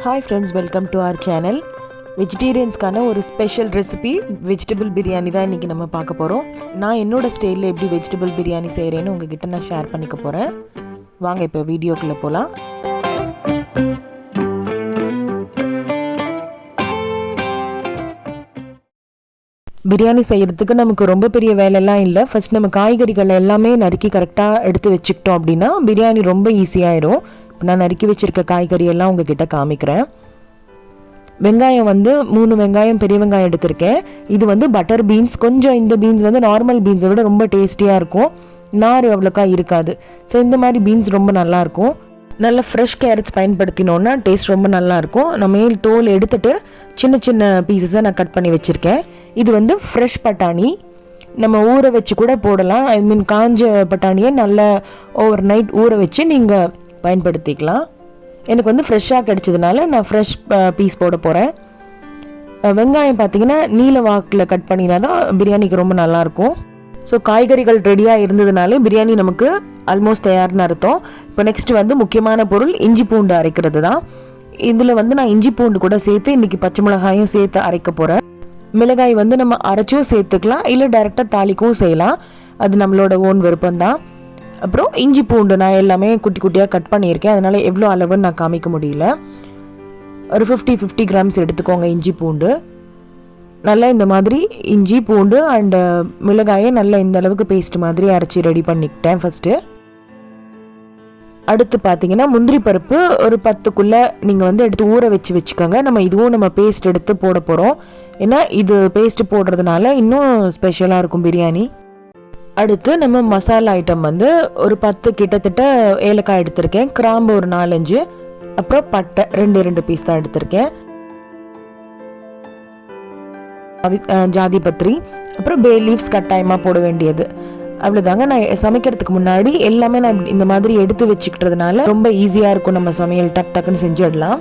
Hi friends, welcome to our channel. வெஜிடேரியன்ஸ்க்கான ஒரு special recipe vegetable biryani தான் இன்றைக்கி நம்ம பார்க்க போகிறோம். நான் என்னோடய ஸ்டைலில் எப்படி வெஜிடபிள் பிரியாணி செய்கிறேன்னு உங்ககிட்ட நான் ஷேர் பண்ணிக்க போகிறேன். வாங்க இப்போ வீடியோக்குள்ளே போகலாம். பிரியாணி செய்கிறதுக்கு நமக்கு ரொம்ப பெரிய வேலையெல்லாம் இல்லை. ஃபஸ்ட் நம்ம காய்கறிகள் எல்லாமே நறுக்கி கரெக்டாக எடுத்து வச்சுக்கிட்டோம் அப்படின்னா பிரியாணி ரொம்ப ஈஸியாகிடும். இப்போ நான் நறுக்கி வச்சுருக்க காய்கறி எல்லாம் உங்ககிட்ட காமிக்கிறேன். வெங்காயம் 3 வெங்காயம் பெரிய வெங்காயம் எடுத்திருக்கேன். இது பட்டர் பீன்ஸ். கொஞ்சம் இந்த பீன்ஸ் நார்மல் பீன்ஸை விட ரொம்ப டேஸ்டியாக இருக்கும். நார் அவ்வளோக்கா இருக்காது. ஸோ இந்த மாதிரி பீன்ஸ் ரொம்ப நல்லாயிருக்கும். நல்ல ஃப்ரெஷ் கேரட்ஸ் பயன்படுத்தினோன்னா டேஸ்ட் ரொம்ப நல்லாயிருக்கும். நான் மேல் தோல் எடுத்துகிட்டு சின்ன சின்ன பீசஸை நான் கட் பண்ணி வச்சுருக்கேன். இது ஃப்ரெஷ் பட்டாணி. நம்ம ஊற வச்சு கூட போடலாம். காஞ்ச பட்டாணியை நல்லா ஓவர் நைட் ஊற வச்சு நீங்கள் பயன்படுத்திக்கலாம். எனக்கு ஃப்ரெஷ்ஷாக கிடச்சதுனால நான் ஃப்ரெஷ் பீஸ் போட போகிறேன். வெங்காயம் பார்த்திங்கன்னா நீல வாக்கில் கட் பண்ணினா தான் பிரியாணிக்கு ரொம்ப நல்லாயிருக்கும். ஸோ காய்கறிகள் ரெடியாக இருந்ததுனாலே பிரியாணி நமக்கு ஆல்மோஸ்ட் தயார்னு அர்த்தம். இப்போ நெக்ஸ்ட்டு முக்கியமான பொருள் இஞ்சி பூண்டு அரைக்கிறது தான். இதில் நான் இஞ்சி பூண்டு கூட சேர்த்து இன்றைக்கி பச்சை மிளகாயும் சேர்த்து அரைக்க போகிறேன். மிளகாய் நம்ம அரைச்சும் சேர்த்துக்கலாம், இல்லை டைரெக்டாக தாளிக்கவும் செய்யலாம். அது நம்மளோட ஓன் விருப்பம்தான். அப்புறம் இஞ்சி பூண்டு நான் எல்லாமே குட்டி குட்டியாக கட் பண்ணியிருக்கேன். அதனால் எவ்வளோ அளவுன்னு நான் காமிக்க முடியல. ஒரு 50 கிராம்ஸ் எடுத்துக்கோங்க இஞ்சி பூண்டு. நல்லா இந்த மாதிரி இஞ்சி பூண்டு அண்டு மிளகாயை நல்லா இந்த அளவுக்கு பேஸ்ட் மாதிரி அரைச்சி ரெடி பண்ணிக்கிட்டேன் ஃபஸ்ட்டு. அடுத்து பார்த்தீங்கன்னா முந்திரி பருப்பு ஒரு 10க்குள்ளே நீங்கள் எடுத்து ஊற வச்சுக்கோங்க. நம்ம பேஸ்ட் எடுத்து போட போகிறோம். ஏன்னா இது பேஸ்ட் போடுறதுனால இன்னும் ஸ்பெஷலாக இருக்கும் பிரியாணி. அடுத்து நம்ம மசாலா ஐட்டம் ஒரு 10 கிட்டத்தட்ட ஏலக்காய் எடுத்திருக்கேன். கிராம்பு ஒரு 4-5, அப்புறம் பட்டை 2 பீஸ் தான் எடுத்திருக்கேன். ஜாதி பத்திரி, அப்புறம் பே லீவ்ஸ் கட்டாயமாக போட வேண்டியது. அவ்வளோதாங்க. நான் சமைக்கிறதுக்கு முன்னாடி எல்லாமே நான் இந்த மாதிரி எடுத்து வச்சுக்கிட்டதுனால ரொம்ப ஈஸியாக இருக்கும். நம்ம சமையல் டக்குன்னு செஞ்சிடலாம்.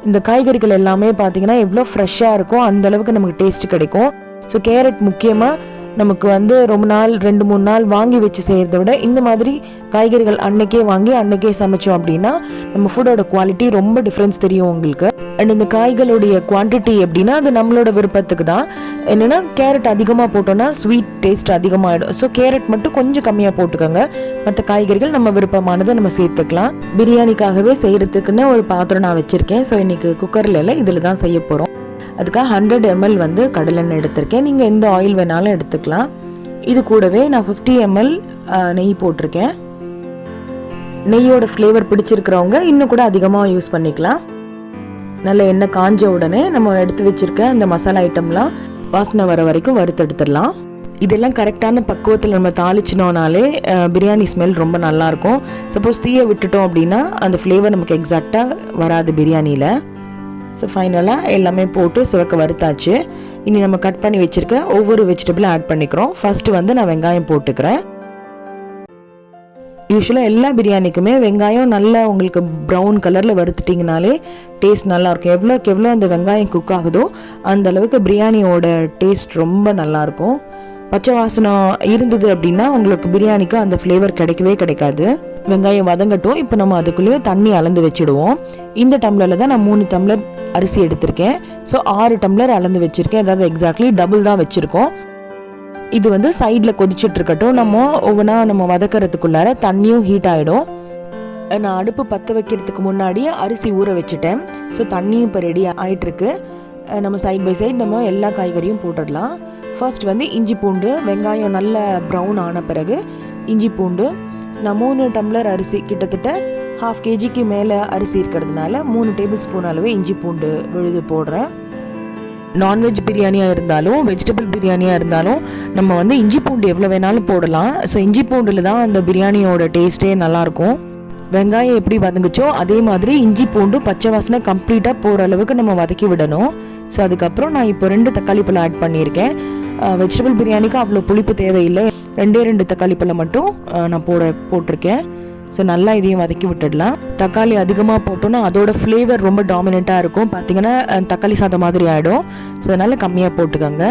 இந்த காய்கறிகள் எல்லாமே பார்த்தீங்கன்னா எவ்வளோ ஃப்ரெஷ்ஷாக இருக்கும் அந்தளவுக்கு நமக்கு டேஸ்ட் கிடைக்கும். ஸோ கேரட் முக்கியமாக நமக்கு ரொம்ப நாள் 2-3 நாள் வாங்கி வச்சு செய்கிறத விட இந்த மாதிரி காய்கறிகள் அன்னைக்கே வாங்கி அன்னைக்கே சமைச்சோம் அப்படின்னா நம்ம ஃபுட்டோட குவாலிட்டி ரொம்ப டிஃப்ரென்ஸ் தெரியும் உங்களுக்கு. அண்ட் இந்த காய்களுடைய குவான்டிட்டி எப்படின்னா அது நம்மளோட விருப்பத்துக்கு தான். என்னென்னா கேரட் அதிகமாக போட்டோன்னா ஸ்வீட் டேஸ்ட் அதிகமாகிடும். ஸோ கேரட் மட்டும் கொஞ்சம் கம்மியாக போட்டுக்கோங்க. மற்ற காய்கறிகள் நம்ம விருப்பமானதை நம்ம சேர்த்துக்கலாம். பிரியாணிக்காகவே செய்கிறதுக்குன்னு ஒரு பாத்திரம் நான் வச்சுருக்கேன். ஸோ இன்றைக்கி குக்கரில் இல்லை, இதில் தான் செய்ய போகிறோம். அதுக்காக 100 ml கடலெண்ணெய் எடுத்திருக்கேன். நீங்கள் எந்த ஆயில் வேணாலும் எடுத்துக்கலாம். இது கூடவே நான் 50 ml நெய் போட்டிருக்கேன். நெய்யோட ஃப்ளேவர் பிடிச்சிருக்கிறவங்க இன்னும் கூட அதிகமாக யூஸ் பண்ணிக்கலாம். நல்ல எண்ணெய் காஞ்ச உடனே நம்ம எடுத்து வச்சிருக்க அந்த மசாலா ஐட்டம்லாம் வாசனை வர வரைக்கும் வறுத்தெடுத்துடலாம். இதெல்லாம் கரெக்டான பக்குவத்தில் நம்ம தாளிச்சினோனாலே பிரியாணி ஸ்மெல் ரொம்ப நல்லாயிருக்கும். சப்போஸ் தீயை விட்டுட்டோம் அப்படின்னா அந்த ஃப்ளேவர் நமக்கு எக்ஸாக்டாக வராது பிரியாணியில். ஸோ ஃபைனலாக எல்லாமே போட்டு சிவக்க வறுத்தாச்சு. இனி நம்ம கட் பண்ணி வச்சுருக்க ஒவ்வொரு வெஜிடபிளும் ஆட் பண்ணிக்கிறோம். ஃபஸ்ட்டு நான் வெங்காயம் போட்டுக்கிறேன். யூஸ்வலாக எல்லா பிரியாணிக்குமே வெங்காயம் நல்லா உங்களுக்கு ப்ரௌன் கலரில் வறுத்துட்டிங்கனாலே டேஸ்ட் நல்லாயிருக்கும். எவ்வளோக்கு எவ்வளோ அந்த வெங்காயம் குக் ஆகுதோ அந்த அளவுக்கு பிரியாணியோட டேஸ்ட் ரொம்ப நல்லாயிருக்கும். பச்சை வாசனம் இருந்தது அப்படின்னா உங்களுக்கு பிரியாணிக்கு அந்த ஃப்ளேவர் கிடைக்கவே கிடைக்காது. வெங்காயம் வதங்கட்டும். இப்போ நம்ம அதுக்குள்ளேயே தண்ணி அளந்து வச்சுடுவோம். இந்த டம்ளரில் தான் நான் 3 டம்ளர் அரிசி எடுத்திருக்கேன். ஸோ 6 டம்ளர் அளந்து வச்சுருக்கேன். அதாவது எக்ஸாக்ட்லி டபுள் தான் வச்சுருக்கோம். இது சைடில் கொதிச்சுட்டு இருக்கட்டும். நம்ம ஒவ்வொன்றா நம்ம வதக்கிறதுக்குள்ளார தண்ணியும் ஹீட் ஆகிடும். நான் அடுப்பு பற்ற வைக்கிறதுக்கு முன்னாடியே அரிசி ஊற வச்சுட்டேன். ஸோ தண்ணியும் இப்போ ரெடி ஆகிட்டுருக்கு. நம்ம சைட் பை சைட் நம்ம எல்லா காய்கறியும் போட்டுடலாம். ஃபர்ஸ்ட் இஞ்சி பூண்டு. வெங்காயம் நல்ல ப்ரௌன் ஆன பிறகு இஞ்சி பூண்டு. நான் 3 டம்ளர் அரிசி கிட்டத்தட்ட 1/2 kgக்கு மேலே அரிசி இருக்கிறதுனால 3 டேபிள் ஸ்பூன் அளவு இஞ்சி பூண்டு விழுது போடுறேன். நான்வெஜ் பிரியாணியாக இருந்தாலும் வெஜிடபிள் பிரியாணியாக இருந்தாலும் நம்ம இஞ்சி பூண்டு எவ்வளோ வேணாலும் போடலாம். ஸோ இஞ்சி பூண்டில் தான் அந்த பிரியாணியோட டேஸ்ட்டே நல்லாயிருக்கும். வெங்காயம் எப்படி வதங்குச்சோ அதே மாதிரி இஞ்சி பூண்டு பச்சை வாசனை கம்ப்ளீட்டாக போகிற அளவுக்கு நம்ம வதக்கி விடணும். ஸோ அதுக்கப்புறம் நான் இப்போ 2 தக்காளி பழம் ஆட் பண்ணியிருக்கேன். வெஜிடபிள் பிரியாணிக்கு அவ்வளோ புளிப்பு தேவையில்லை. 2 தக்காளி பழம் மட்டும் நான் போட்டிருக்கேன். ஸோ நல்லா இதையும் வதக்கி விட்டுடலாம். தக்காளி அதிகமாக போட்டோன்னா அதோட ஃப்ளேவர் ரொம்ப டாமினண்ட்டாக இருக்கும். பார்த்தீங்கன்னா தக்காளி சாதம் மாதிரி ஆகிடும். ஸோ அதனால் கம்மியாக போட்டுக்கோங்க.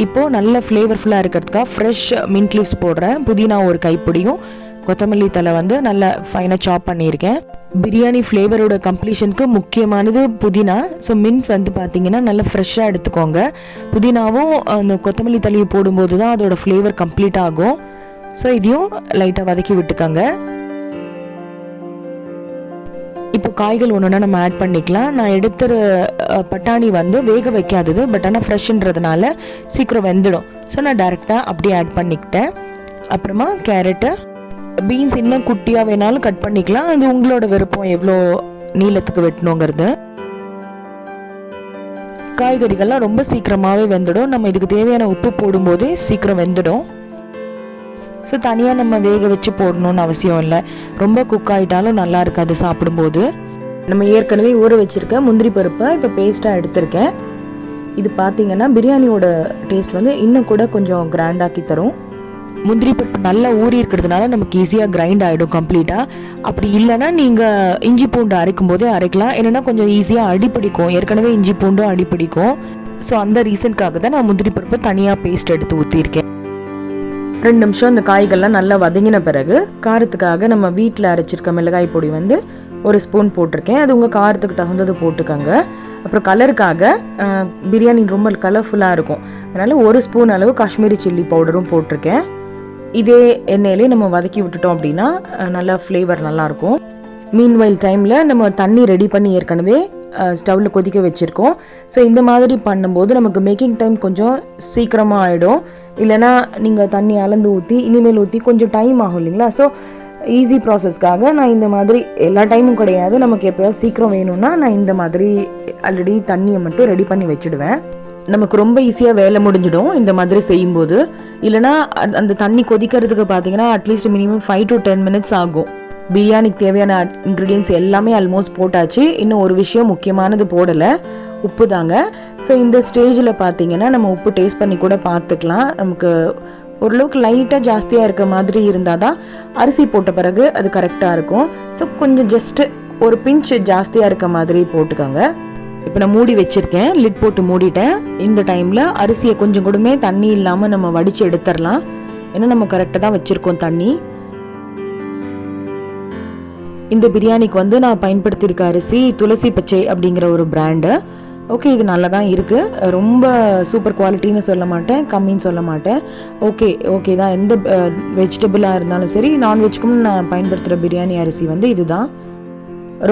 இப்போது நல்ல ஃப்ளேவர்ஃபுல்லாக இருக்கிறதுக்காக ஃப்ரெஷ் மின்ட் லீவ்ஸ் போடுறேன். புதினா ஒரு கைப்பிடியும், கொத்தமல்லி தலை நல்லா ஃபைனாக சாப் பண்ணியிருக்கேன். பிரியாணி ஃப்ளேவரோட கம்ப்ளீஷனுக்கு முக்கியமானது புதினா. ஸோ மின்ட் வந்து பார்த்தீங்கன்னா நல்லா ஃப்ரெஷ்ஷாக எடுத்துக்கோங்க. புதினாவும் அந்த கொத்தமல்லி தழையை போடும்போது தான் அதோட ஃப்ளேவர் கம்ப்ளீட் ஆகும். ஸோ இதையும் லைட்டாக வதக்கி விட்டுக்கோங்க. இப்போ காய்கள் ஒன்றுனா நம்ம ஆட் பண்ணிக்கலாம். நான் எடுத்துகிற பட்டாணி வந்து வேக வைக்காதது, பட் ஆனால் ஃப்ரெஷ்ன்றதுனால சீக்கிரம் வெந்துடும். ஸோ நான் டைரெக்டாக அப்படியே ஆட் பண்ணிக்கிட்டேன். அப்புறமா கேரட்டு, பீன்ஸ் இன்னும் குட்டியாக வேணாலும் கட் பண்ணிக்கலாம். அது உங்களோட விருப்பம் எவ்வளோ நீளத்துக்கு வெட்டணுங்கிறது. காய்கறிகள்லாம் ரொம்ப சீக்கிரமாகவே வெந்துடும். நம்ம இதுக்கு தேவையான உப்பு போடும்போதே சீக்கிரம் வெந்துடும். ஸோ தனியாக நம்ம வேக வச்சு போடணும்னு அவசியம் இல்லை. ரொம்ப குக் ஆகிட்டாலும் நல்லா இருக்காது சாப்பிடும்போது. நம்ம ஏற்கனவே ஊற வச்சுருக்க முந்திரி பருப்பை இப்போ பேஸ்ட்டாக எடுத்திருக்கேன். இது பார்த்திங்கன்னா பிரியாணியோட டேஸ்ட் வந்து இன்னும் கூட கொஞ்சம் கிராண்டாக்கி தரும். முந்திரி பருப்பு நல்லா ஊறி இருக்கிறதுனால நமக்கு ஈஸியாக கிரைண்ட் ஆகிடும் கம்ப்ளீட்டாக. அப்படி இல்லைன்னா நீங்கள் இஞ்சி பூண்டு அரைக்கும் போதே அரைக்கலாம். என்னென்னா கொஞ்சம் ஈஸியாக அடிப்பிடிக்கும். ஏற்கனவே இஞ்சி பூண்டும் அடிப்பிடிக்கும். ஸோ அந்த ரீசனுக்காக தான் நான் முந்திரி பருப்பை தனியாக பேஸ்ட் எடுத்து ஊற்றிருக்கேன். 2 நிமிஷம் இந்த காய்கள்லாம் நல்லா வதங்கின பிறகு காரத்துக்காக நம்ம வீட்டில் அரைச்சிருக்க மிளகாய் பொடி வந்து 1 ஸ்பூன் போட்டிருக்கேன். அது உங்கள் காரத்துக்கு தகுந்தது போட்டுக்கோங்க. அப்புறம் கலருக்காக பிரியாணி ரொம்ப கலர்ஃபுல்லாக இருக்கும், அதனால் 1 ஸ்பூன் அளவு காஷ்மீரி சில்லி பவுடரும் போட்டிருக்கேன். இதே எண்ணெயிலே நம்ம வதக்கி விட்டுட்டோம் அப்படின்னா நல்லா ஃப்ளேவர் நல்லாயிருக்கும். மீன்வைல் டைமில் நம்ம தண்ணி ரெடி பண்ணி ஏற்கனவே ஸ்டவ்வில் கொதிக்க வச்சுருக்கோம். ஸோ இந்த மாதிரி பண்ணும்போது நமக்கு மேக்கிங் டைம் கொஞ்சம் சீக்கிரமாக ஆகிடும். இல்லைனா நீங்கள் தண்ணி அளந்து ஊற்றி இனிமேல் ஊற்றி கொஞ்சம் டைம் ஆகும் இல்லைங்களா. ஸோ ஈஸி ப்ராசஸ்க்காக நான் இந்த மாதிரி, எல்லா டைமும் கிடையாது, நமக்கு எப்போயாவது சீக்கிரம் வேணும்னா நான் இந்த மாதிரி ஆல்ரெடி தண்ணியை மட்டும் ரெடி பண்ணி வச்சுடுவேன். நமக்கு ரொம்ப ஈஸியாக வேலை முடிஞ்சிடும் இந்த மாதிரி செய்யும்போது. இல்லைனா அந்த தண்ணி கொதிக்கிறதுக்கு பார்த்தீங்கன்னா அட்லீஸ்ட் மினிமம் 5 to 10 minutes ஆகும். பிரியாணிக்கு தேவையான இன்க்ரீடியன்ஸ் எல்லாமே ஆல்மோஸ்ட் போட்டாச்சு. இன்னும் ஒரு விஷயம் முக்கியமானது போடலை, உப்பு தாங்க. ஸோ இந்த ஸ்டேஜில் பார்த்தீங்கன்னா நம்ம உப்பு டேஸ்ட் பண்ணி கூட பார்த்துக்கலாம். நமக்கு ஓரளவுக்கு லைட்டாக ஜாஸ்தியாக இருக்க மாதிரி இருந்தால் தான் அரிசி போட்ட பிறகு அது கரெக்டாக இருக்கும். ஸோ கொஞ்சம் ஜஸ்ட்டு ஒரு பிஞ்ச் ஜாஸ்தியாக இருக்க மாதிரி போட்டுக்கோங்க. இப்போ நான் மூடி வச்சுருக்கேன், லிட் போட்டு மூடிட்டேன். இந்த டைமில் அரிசியை கொஞ்சம் கூடமே தண்ணி இல்லாமல் நம்ம வடித்து எடுத்துடலாம். ஏன்னா நம்ம கரெக்டாக தான் வச்சுருக்கோம் தண்ணி. இந்த பிரியாணிக்கு வந்து நான் பயன்படுத்தியிருக்க அரிசி துளசி பச்சை அப்படிங்கிற ஒரு பிராண்டு. ஓகே, இது நல்லா தான் இருக்குது. ரொம்ப சூப்பர் குவாலிட்டின்னு சொல்ல மாட்டேன், கம்மின்னு சொல்ல மாட்டேன். ஓகே தான். எந்த வெஜிடபிளாக இருந்தாலும் சரி, நான்வெஜ்க்கும் நான் பயன்படுத்துகிற பிரியாணி அரிசி வந்து இதுதான்.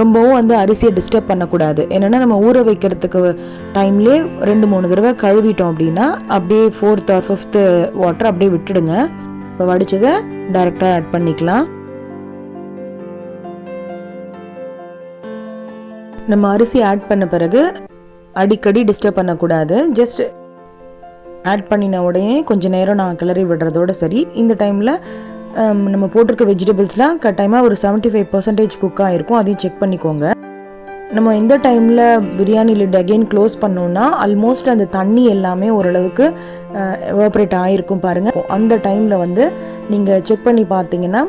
ரொம்பவும் வந்து அரிசியை டிஸ்டர்ப் பண்ணக்கூடாது. என்னென்னா நம்ம ஊற வைக்கிறதுக்கு டைம்லேயே 2-3 தடவை கழுவிட்டோம் அப்படின்னா அப்படியே 4th or 5th வாட்டர் அப்படியே விட்டுடுங்க. இப்போ வடித்ததை டைரெக்டாக ஆட் பண்ணிக்கலாம். நம்ம அரிசி ஆட் பண்ண பிறகு அடிக்கடி டிஸ்டர்ப் பண்ணக்கூடாது. ஜஸ்ட் ஆட் பண்ணின உடனே கொஞ்சம் நேரம் நான் கிளறி விடுறதோட சரி. இந்த டைமில் நம்ம போட்டிருக்க வெஜிடபிள்ஸ்லாம் கட்டாயமாக ஒரு 75% குக் ஆகிருக்கும், அதையும் செக் பண்ணிக்கோங்க. நம்ம எந்த டைமில் பிரியாணி லிட் அகெயின் க்ளோஸ் பண்ணோன்னா ஆல்மோஸ்ட் அந்த தண்ணி எல்லாமே ஓரளவுக்கு எவாப்ரேட் ஆகிருக்கும் பாருங்கள். அந்த டைமில் வந்து நீங்கள் செக் பண்ணி பார்த்தீங்கன்னா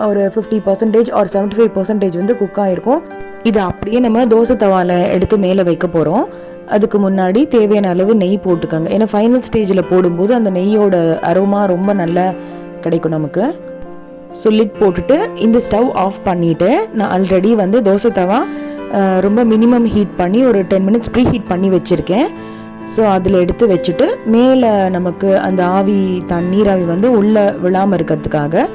ஒரு 50% or 75% வந்து குக் ஆகிருக்கும். இது அப்படியே நம்ம தோசை தவாவில் எடுத்து மேலே வைக்க போகிறோம். அதுக்கு முன்னாடி தேவையான அளவு நெய் போட்டுக்கோங்க. ஏன்னா ஃபைனல் ஸ்டேஜில் போடும்போது அந்த நெய்யோட அரோமா ரொம்ப நல்லா கிடைக்கும் நமக்கு. ஸோ லிட் போட்டுட்டு இந்த ஸ்டவ் ஆஃப் பண்ணிவிட்டு நான் ஆல்ரெடி வந்து தோசை தவா ரொம்ப மினிமம் ஹீட் பண்ணி ஒரு 10 minutes ப்ரீ ஹீட் பண்ணி வச்சுருக்கேன். ஸோ அதில் எடுத்து வச்சுட்டு மேலே நமக்கு அந்த நீராவி வந்து உள்ளே விழாமல் இருக்கிறதுக்காக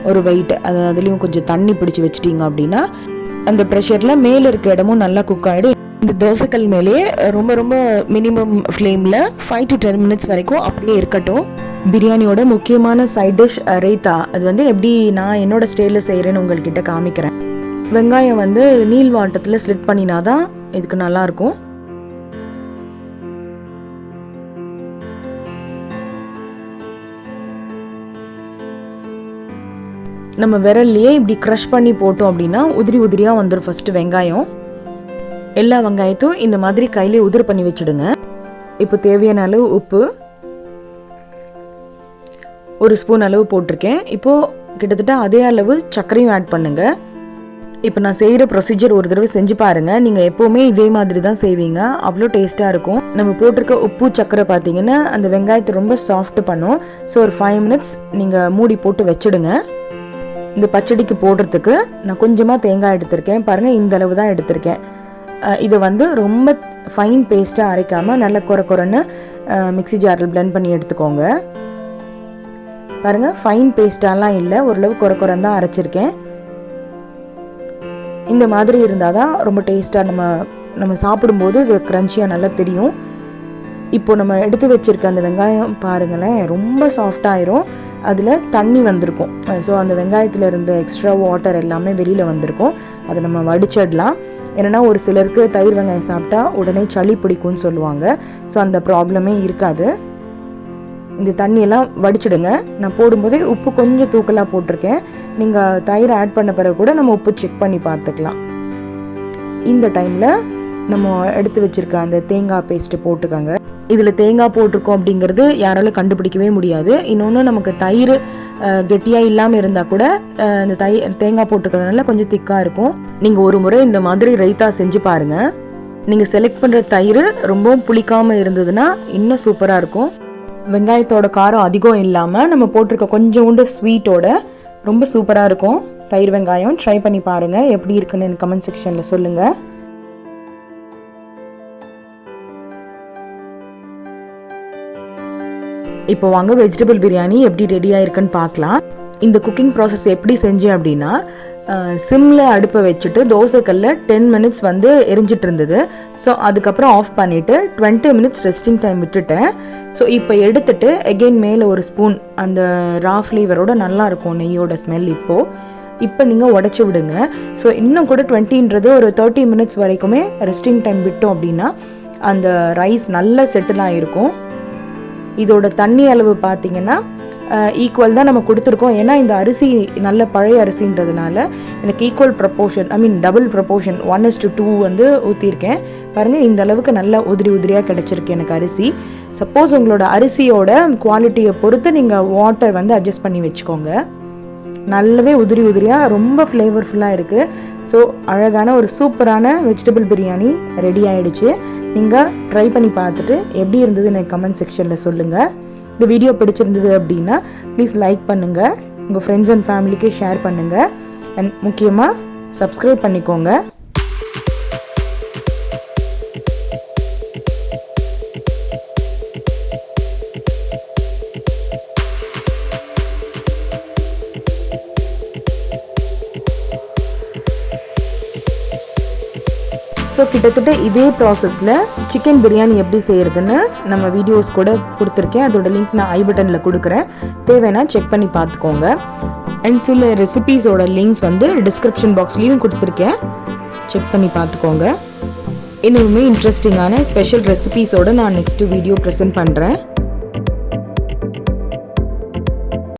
ஒரு வெயிட், அதுலேயும் கொஞ்சம் தண்ணி பிடிச்சி வச்சுட்டிங்க அப்படின்னா அந்த ப்ரெஷரில் மேலே இருக்க இடமும் நல்லா குக் ஆகிடும். இந்த தோசைக்கல் மேலே ரொம்ப ரொம்ப மினிமம் ஃப்ளேமில் 5 to 10 minutes வரைக்கும் அப்படியே இருக்கட்டும். பிரியாணியோட முக்கியமான சைட் டிஷ் raitha. அது வந்து எப்படி நான் என்னோட ஸ்டைலில் செய்கிறேன்னு உங்கள்கிட்ட காமிக்கிறேன். வெங்காயம் வந்து நீள் வாட்டத்தில் ஸ்லிட் பண்ணினா தான் இதுக்கு நல்லாயிருக்கும். நம்ம விரல்லையே இப்படி க்ரஷ் பண்ணி போட்டோம் அப்படின்னா உதிரி உதிரியாக வந்துடும். ஃபஸ்ட்டு வெங்காயம், எல்லா வெங்காயத்தையும் இந்த மாதிரி கையிலே உதிரி பண்ணி வச்சுடுங்க. இப்போ தேவையான அளவு உப்பு 1 ஸ்பூன் அளவு போட்டிருக்கேன். இப்போது கிட்டத்தட்ட அதே அளவு சர்க்கரையும் ஆட் பண்ணுங்க. இப்போ நான் செய்கிற ப்ரொசீஜர் ஒரு தடவை செஞ்சு பாருங்கள். நீங்கள் எப்போவுமே இதே மாதிரி தான் செய்வீங்க, அவ்வளோ டேஸ்ட்டாக இருக்கும். நம்ம போட்டிருக்க உப்பு சர்க்கரை பார்த்தீங்கன்னா அந்த வெங்காயத்தை ரொம்ப சாஃப்ட் பண்ணும். ஸோ ஒரு 5 minutes நீங்கள் மூடி போட்டு வச்சுடுங்க. இந்த பச்சடிக்கு போடுறதுக்கு நான் கொஞ்சமாக தேங்காய் எடுத்திருக்கேன். பாருங்கள், இந்த அளவு தான் எடுத்திருக்கேன். இதை வந்து ரொம்ப ஃபைன் பேஸ்ட்டாக அரைக்காமல் நல்ல குறைன்னு மிக்ஸி ஜாரில் பிளெண்ட் பண்ணி எடுத்துக்கோங்க. பாருங்கள், ஃபைன் பேஸ்ட்டாலாம் இல்லை, ஓரளவு குறைன்னு தான் அரைச்சிருக்கேன். இந்த மாதிரி இருந்தால் தான் ரொம்ப டேஸ்ட்டாக நம்ம சாப்பிடும்போது இது க்ரன்ச்சியாக நல்லா தெரியும். இப்போது நம்ம எடுத்து வச்சுருக்க அந்த வெங்காயம் பாருங்களேன், ரொம்ப சாஃப்டாயிரும். அதில் தண்ணி வந்திருக்கும். ஸோ அந்த வெங்காயத்தில் இருந்த எக்ஸ்ட்ரா வாட்டர் எல்லாமே வெளியில் வந்திருக்கும். அதை நம்ம வடிச்சிடலாம். ஏன்னா ஒரு சிலருக்கு தயிர் வெங்காயம் சாப்பிட்டா உடனே சளி பிடிக்கும்னு சொல்லுவாங்க. ஸோ அந்த ப்ராப்ளமே இருக்காது. இந்த தண்ணியெல்லாம் வடிச்சிடுங்க. நான் போடும்போதே உப்பு கொஞ்சம் தூக்கலாக போட்டிருக்கேன். நீங்கள் தயிர் ஆட் பண்ண பிறகு கூட நம்ம உப்பு செக் பண்ணி பார்த்துக்கலாம். இந்த டைமில் நம்ம எடுத்து வச்சுருக்க அந்த தேங்காய் பேஸ்ட்டு போட்டுக்கோங்க. இதில் தேங்காய் போட்டிருக்கோம் அப்படிங்கிறது யாராலும் கண்டுபிடிக்கவே முடியாது. இன்னொன்று, நமக்கு தயிர் கெட்டியாக இல்லாமல் இருந்தால் கூட இந்த தேங்காய் போட்டுக்கிறதுனால கொஞ்சம் திக்காக இருக்கும். நீங்கள் ஒரு முறை இந்த மாதிரி ரைத்தா செஞ்சு பாருங்கள். நீங்கள் செலக்ட் பண்ணுற தயிர் ரொம்பவும் புளிக்காமல் இருந்ததுன்னா இன்னும் சூப்பராக இருக்கும். வெங்காயத்தோட காரம் அதிகம் இல்லாமல் நம்ம போட்டிருக்க கொஞ்சோண்டு ஸ்வீட்டோட ரொம்ப சூப்பராக இருக்கும் தயிர் வெங்காயம். ட்ரை பண்ணி பாருங்கள், எப்படி இருக்குன்னு எனக்கு கமெண்ட் செக்ஷனில் சொல்லுங்கள். இப்போ வாங்க வெஜிடபிள் பிரியாணி எப்படி ரெடியாக இருக்குன்னு பார்க்கலாம். இந்த குக்கிங் ப்ராசஸ் எப்படி செஞ்சேன் அப்படின்னா, சிம்மில் அடுப்பை வச்சுட்டு தோசைக்கல்ல 10 மினிட்ஸ் வந்து எரிஞ்சிட்டு இருந்தது. ஸோ அதுக்கப்புறம் ஆஃப் பண்ணிவிட்டு 20 மினிட்ஸ் ரெஸ்டிங் டைம் விட்டுட்டேன். ஸோ இப்போ எடுத்துட்டு எகெயின் மேலே ஒரு ஸ்பூன் அந்த ரா ஃப்ளேவரோட நல்லாயிருக்கும் நெய்யோட ஸ்மெல். இப்போ நீங்கள் உடச்சி விடுங்க. ஸோ இன்னும் கூட 20ன்றது ஒரு 30 மினிட்ஸ் வரைக்குமே ரெஸ்டிங் டைம் விட்டோம் அப்படின்னா அந்த ரைஸ் நல்லா செட்டில் ஆகிருக்கும். இதோட தண்ணி அளவு பார்த்தீங்கன்னா ஈக்குவல் தான் நம்ம கொடுத்துருக்கோம். ஏன்னா இந்த அரிசி நல்ல பழைய அரிசின்றதுனால எனக்கு ஈக்குவல் ப்ரப்போர்ஷன், டபுள் ப்ரப்போர்ஷன் 1:2 வந்து ஊற்றிருக்கேன். பாருங்கள், இந்த அளவுக்கு நல்லா உதிரியாக கிடச்சிருக்கு எனக்கு அரிசி. சப்போஸ் உங்களோட அரிசியோட குவாலிட்டியை பொறுத்து நீங்கள் வாட்டர் வந்து அட்ஜஸ்ட் பண்ணி வச்சுக்கோங்க. நல்லாவே உதிரியாக ரொம்ப ஃப்ளேவர்ஃபுல்லாக இருக்குது. ஸோ அழகான ஒரு சூப்பரான வெஜிடபிள் பிரியாணி ரெடி ஆகிடுச்சு. நீங்கள் ட்ரை பண்ணி பார்த்துட்டு எப்படி இருந்தது எனக்கு கமெண்ட் செக்ஷனில் சொல்லுங்கள். இந்த வீடியோ பிடிச்சிருந்தது அப்படின்னா ப்ளீஸ் லைக் பண்ணுங்கள், உங்கள் ஃப்ரெண்ட்ஸ் அண்ட் ஃபேமிலிக்கு ஷேர் பண்ணுங்கள், அண்ட் முக்கியமாக சப்ஸ்கிரைப் பண்ணிக்கோங்க. ஸோ கிட்டத்தட்ட இதே ப்ராசஸில் சிக்கன் பிரியாணி எப்படி செய்கிறதுன்னு நம்ம வீடியோஸ் கூட கொடுத்துருக்கேன். அதோட லிங்க் நான் ஐ பட்டனில் கொடுக்குறேன், தேவைன்னா செக் பண்ணி பார்த்துக்கோங்க. அண்ட் சில ரெசிபீஸோட லிங்க்ஸ் வந்து டிஸ்கிரிப்ஷன் பாக்ஸ்லேயும் கொடுத்துருக்கேன், செக் பண்ணி பார்த்துக்கோங்க. இன்னுமே இன்ட்ரெஸ்டிங்கான ஸ்பெஷல் ரெசிபீஸோடு நான் நெக்ஸ்ட்டு வீடியோ ப்ரெசென்ட் பண்ணுறேன்.